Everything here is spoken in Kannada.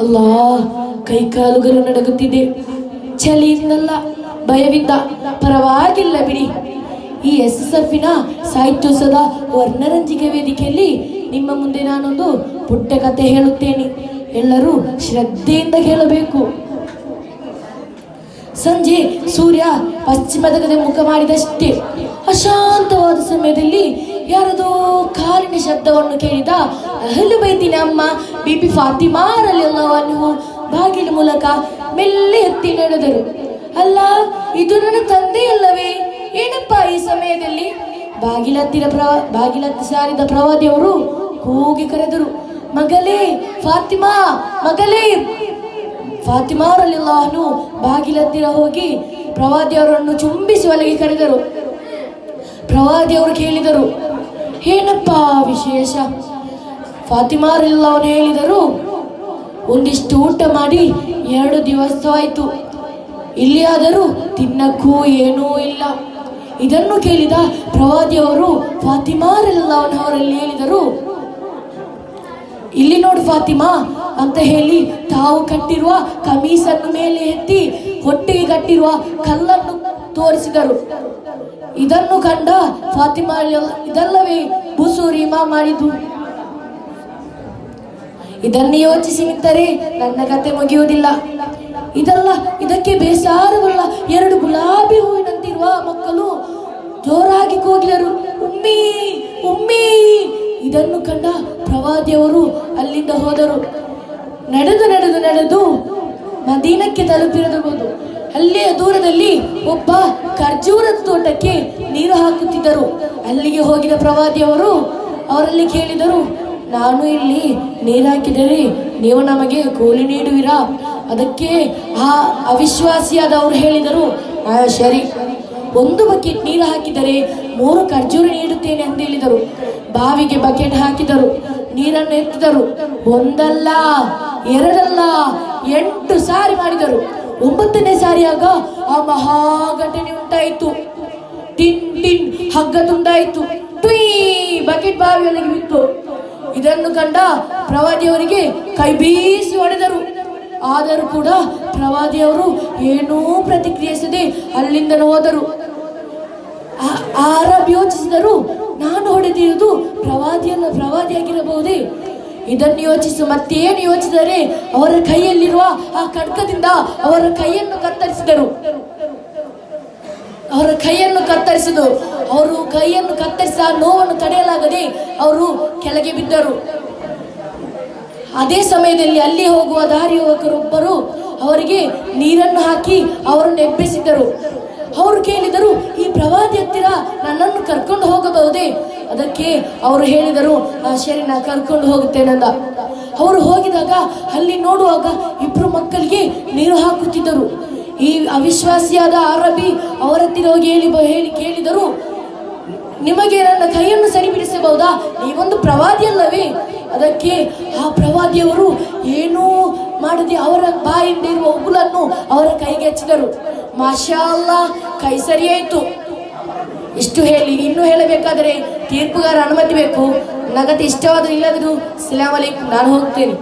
ಅಲ್ಲಾ, ಕೈಕಾಲುಗಳು ನಡುಗುತ್ತಿದೆ. ಚಳಿಯಿಂದಲ್ಲ, ಭಯವಿಂದ. ಪರವಾಗಿಲ್ಲ ಬಿಡಿ. ಈ SSFನ ಸಾಹಿತ್ಯೋತ್ಸವದ ವರ್ಣರಂಜಿಕೆ ವೇದಿಕೆಯಲ್ಲಿ ನಿಮ್ಮ ಮುಂದೆ ನಾನೊಂದು ಪುಟ್ಟ ಕತೆ ಹೇಳುತ್ತೇನೆ. ಎಲ್ಲರೂ ಶ್ರದ್ಧೆಯಿಂದ ಕೇಳಬೇಕು. ಸಂಜೆ ಸೂರ್ಯ ಪಶ್ಚಿಮದ ಕಡೆ ಮುಖ ಮಾಡಿದಷ್ಟೇ ಅಶಾಂತವಾದ ಸಮಯದಲ್ಲಿ ಯಾರದೋ ಕಾಲಿನ ಶಬ್ದವನ್ನು ಕೇಳಿದ ಅಹ್ಲು ಬೈತಿನ ಅಮ್ಮ ಬಿಬಿ ಫಾತಿಮಾ ರಲಿಯಲ್ಲಾಹು ಅನ್ಹು ಬಾಗಿಲ ಮೂಲಕ ಮೆಲ್ಲೆ ಎತ್ತಿ ನಡೆದರು. ಅಲ್ಲ, ಇದು ನನ್ನ ತಂದೆಯಲ್ಲವೇ? ಏನಪ್ಪಾ ಈ ಸಮಯದಲ್ಲಿ? ಬಾಗಿಲತ್ತಿ ಸಾರಿದ ಪ್ರವಾದಿಯವರು ಕೂಗಿ ಕರೆದರು, ಮಗಳೇ ಫಾತಿಮಾ, ಮಗಳೇ. ಫಾತಿಮಾ ರಲಿಯಲ್ಲಾಹು ಅನ್ಹು ಬಾಗಿಲತ್ತಿರ ಹೋಗಿ ಪ್ರವಾದಿಯವರನ್ನು ಚುಂಬಿಸಿ ಒಳಗೆ ಕರೆದರು. ಪ್ರವಾದಿಯವರು ಕೇಳಿದರು, ಏನಪ್ಪಾ ವಿಶೇಷ? ಫಾತಿಮಾ ರಲಿಯಲ್ಲಾಹು ಅನ್ಹು ಹೇಳಿದರು, ಒಂದಿಷ್ಟು ಊಟ ಮಾಡಿ 2 ದಿವಸವಾಯಿತು, ಇಲ್ಲಿಯಾದರೂ ತಿನ್ನಕ್ಕೂ ಏನೂ ಇಲ್ಲ. ಇದನ್ನು ಕೇಳಿದ ಪ್ರವಾದಿಯವರು ಫಾತಿಮಾ ರಲಿಯಲ್ಲಾಹು ಅನ್ಹು ಅವರಲ್ಲಿ ಹೇಳಿದರು, ಇಲ್ಲಿ ನೋಡು ಫಾತಿಮಾ ಅಂತ ಹೇಳಿ ತಾವು ಕಟ್ಟಿರುವ ಕಮೀಸನ್ನು ಮೇಲೆ ಎತ್ತಿ ಹೊಟ್ಟೆಗೆ ಕಟ್ಟಿರುವ ಕಲ್ಲನ್ನು ತೋರಿಸಿದರು. ಇದನ್ನು ಕಂಡ ಫಾತಿಮಾ, ಇದಲ್ಲವೇ ಬುಸೂರಿ ಇಮಾಮ್ ಮಾಡಿದ್ದು? ಇದನ್ನು ಯೋಚಿಸಿ ನಿಂತರೆ ನನ್ನ ಕತೆ ಮುಗಿಯುವುದಿಲ್ಲ. ಇದಕ್ಕೆ ಬೇಸಾರವಲ್ಲ. 2 ಗುಲಾಬಿ ಹೂವಿನಂತಿರುವ ಮಕ್ಕಳು ಜೋರಾಗಿ ಕೂಗಿದರು, ಉಮ್ಮಿ ಉಮ್ಮಿ. ಇದನ್ನು ಕಂಡ ಪ್ರವಾದಿಯವರು ಅಲ್ಲಿಂದ ಹೋದರು. ನಡೆದು ಮದೀನಕ್ಕೆ ತಲುಪಿರಬಹುದು. ಅಲ್ಲೇ ದೂರದಲ್ಲಿ ಒಬ್ಬ ಖರ್ಜೂರದ ತೋಟಕ್ಕೆ ನೀರು ಹಾಕುತ್ತಿದ್ದರು. ಅಲ್ಲಿಗೆ ಹೋಗಿದ ಪ್ರವಾದಿಯವರು ಅವರಲ್ಲಿ ಕೇಳಿದರು, ನಾನು ಇಲ್ಲಿ ನೀರು ಹಾಕಿದರೆ ನೀವು ನಮಗೆ ಕೂಲಿ ನೀಡುವಿರಾ? ಅದಕ್ಕೆ ಆ ಅವಿಶ್ವಾಸಿಯಾದವರು ಹೇಳಿದರು, ಸರಿ, 1 ಬಕೆಟ್ ನೀರು ಹಾಕಿದರೆ 3 ಖರ್ಜೂರ ನೀಡುತ್ತೇನೆ ಎಂದು ಹೇಳಿದರು. ಬಾವಿಗೆ ಬಕೆಟ್ ಹಾಕಿದರು, ನೀರನ್ನು ಎತ್ತಿದರು. 1 ಅಲ್ಲ 2 ಅಲ್ಲ 8 ಸಾರಿ ಮಾಡಿದರು. 9ನೇ ಸಾರಿಯಾಗ ಆ ಮಹಾ ಘಟನೆ ಉಂಟಾಯಿತು. ಟಿನ್ ಹಗ್ಗ ತುಂಡಾಯಿತು. ಬಕೆಟ್ ಬಾವಿಯೊಳಗೆ ಬಿತ್ತು. ಇದನ್ನು ಕಂಡ ಪ್ರವಾದಿಯವರಿಗೆ ಕೈ ಬೀಸಿ ಹೊಡೆದರು. ಆದರೂ ಕೂಡ ಪ್ರವಾದಿಯವರು ಏನೂ ಪ್ರತಿಕ್ರಿಯಿಸದೆ ಅಲ್ಲಿಂದ ಹೋದರು. ಆರಬ್ ಯೋಚಿಸಿದರು, ನಾನು ಹೊಡೆದಿರುವುದು ಪ್ರವಾದಿಯಾಗಿರಬಹುದೇ? ಇದನ್ನು ಯೋಚಿಸು. ಮತ್ತೇನು ಯೋಚಿಸಿದರೆ ಅವರ ಕೈಯಲ್ಲಿರುವ ಆ ಖಡ್ಗದಿಂದ ಅವರ ಕೈಯನ್ನು ಕತ್ತರಿಸಿದರು. ಅವರು ಕೈಯನ್ನು ಕತ್ತರಿಸಿದ ನೋವನ್ನು ತಡೆಯಲಾಗದೆ ಅವರು ಕೆಳಗೆ ಬಿದ್ದರು. ಅದೇ ಸಮಯದಲ್ಲಿ ಅಲ್ಲಿ ಹೋಗುವ ದಾರಿ ಯುವಕರೊಬ್ಬರು ಅವರಿಗೆ ನೀರನ್ನು ಹಾಕಿ ಅವರನ್ನು ಎಬ್ಬಿಸಿದರು. ಅವರು ಕೇಳಿದರು, ಈ ಪ್ರವಾದಿ ಹತ್ತಿರ ನನ್ನನ್ನು ಕರ್ಕೊಂಡು ಹೋಗಬಹುದೇ? ಅದಕ್ಕೆ ಅವರು ಹೇಳಿದರು, ಸರಿ, ನಾ ಕರ್ಕೊಂಡು ಹೋಗುತ್ತೇನೆಂದ. ಅವರು ಹೋಗಿದಾಗ ಅಲ್ಲಿ ನೋಡುವಾಗ 2 ಮಕ್ಕಳಿಗೆ ನೀರು ಹಾಕುತ್ತಿದ್ದರು. ಈ ಅವಿಶ್ವಾಸಿಯಾದ ಅರಬಿ ಅವರ ಹತ್ತಿರ ಹೋಗಿ ಹೇಳಿ ಕೇಳಿದರು, ನಿಮಗೆ ನನ್ನ ಕೈಯನ್ನು ಸರಿಪಡಿಸಬಹುದಾ? ನೀವೊಂದು ಪ್ರವಾದಿಯಲ್ಲವೇ? ಅದಕ್ಕೆ ಆ ಪ್ರವಾದಿಯವರು ಏನೂ ಮಾಡದೆ ಅವರ ಬಾಯಿಂದ ಇರುವ ಉಗುಲನ್ನು ಅವರ ಕೈಗೆ ಹಚ್ಚಿದರು. ಮಾಷಾ ಅಲ್ಲಾ, ಕೈ ಸರಿಯಾಯಿತು. ಇಷ್ಟು ಹೇಳಿ ಇನ್ನೂ ಹೇಳಬೇಕಾದರೆ ತೀರ್ಪುಗಾರ ಅನುಮತಿ ಬೇಕು. ನನಗತ್ತೆ ಇಷ್ಟವಾದರೂ ಇಲ್ಲದರೂ ಸಲಾಮ್ ಅಲೈಕುಂ, ನಾನು ಹೋಗ್ತೇನೆ.